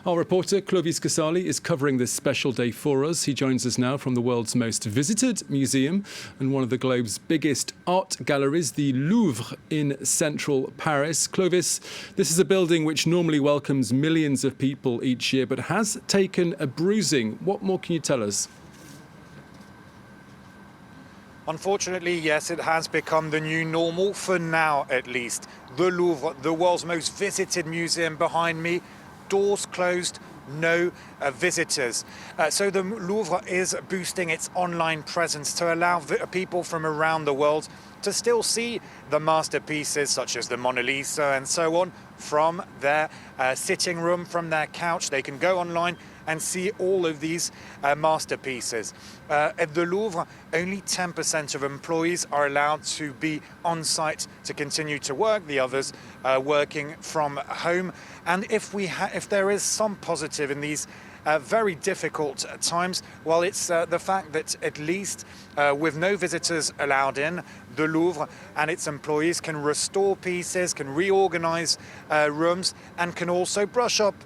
Our reporter Clovis Casali is covering this special day for us. He joins us now from the world's most visited museum and one of the globe's biggest art galleries, the Louvre in central Paris. Clovis, this is a building which normally welcomes millions of people each year, but has taken a bruising. What more can you tell us? Unfortunately, yes, it has become the new normal, for now at least. The Louvre, the world's most visited museum behind me, doors closed, no visitors. So the Louvre is boosting its online presence to allow people from around the world to still see the masterpieces such as the Mona Lisa and so on from their sitting room, from their couch. They can go online and see all of these masterpieces. At the Louvre, only 10% of employees are allowed to be on site to continue to work, the others working from home. And if there is some positive in these very difficult times, well, it's the fact that at least with no visitors allowed in, the Louvre and its employees can restore pieces, can reorganize rooms, and can also brush up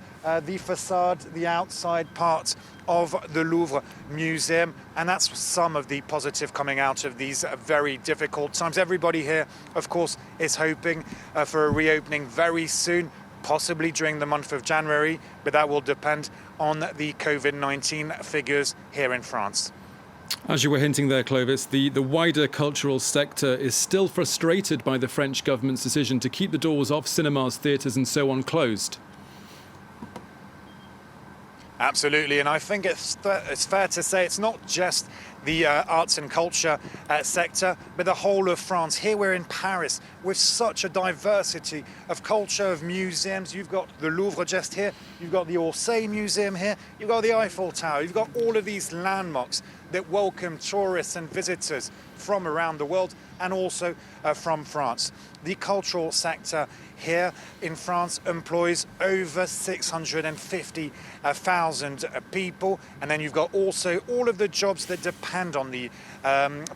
the facade, the outside part of the Louvre Museum. And that's some of the positive coming out of these very difficult times. Everybody here, of course, is hoping for a reopening very soon, possibly during the month of January, but that will depend on the Covid-19 figures here in France. As you were hinting there, Clovis, the wider cultural sector is still frustrated by the French government's decision to keep the doors of cinemas, theatres and so on closed. Absolutely, and I think it's fair to say it's not just the arts and culture sector, but the whole of France. Here we're in Paris with such a diversity of culture, of museums. You've got the Louvre just here, you've got the Orsay Museum here, you've got the Eiffel Tower, you've got all of these landmarks that welcome tourists and visitors from around the world and also from France. The cultural sector here in France employs over 650,000 people, and then you've got also all of the jobs that depend on the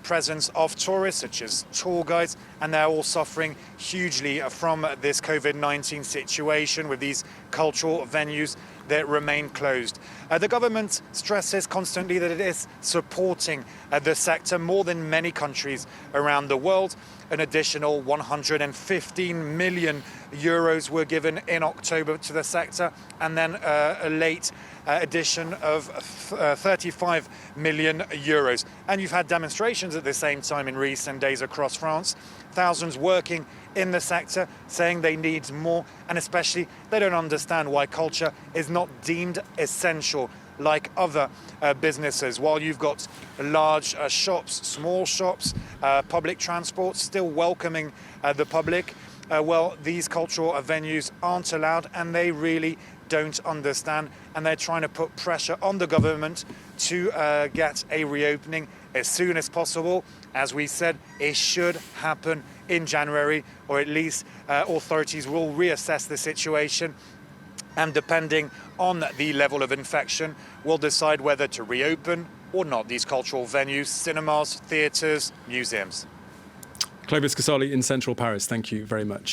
presence of tourists, such as tour guides, and they're all suffering hugely from this COVID-19 situation with these cultural venues that remain closed. The government stresses constantly that it is supporting the sector more than many countries around the world. An additional 115 million euros were given in October to the sector, and then a late addition of 35 million euros. And you've had demonstrations at the same time in recent days across France. Thousands working in the sector saying they need more, and especially they don't understand why culture is not deemed essential like other businesses. While you've got large shops, small shops, public transport still welcoming the public, well, these cultural venues aren't allowed, and they really don't understand, and they're trying to put pressure on the government to get a reopening as soon as possible. As we said, it should happen in January, or at least authorities will reassess the situation, and depending on the level of infection, will decide whether to reopen or not these cultural venues, cinemas, theatres, museums. Clovis Casali in central Paris, thank you very much.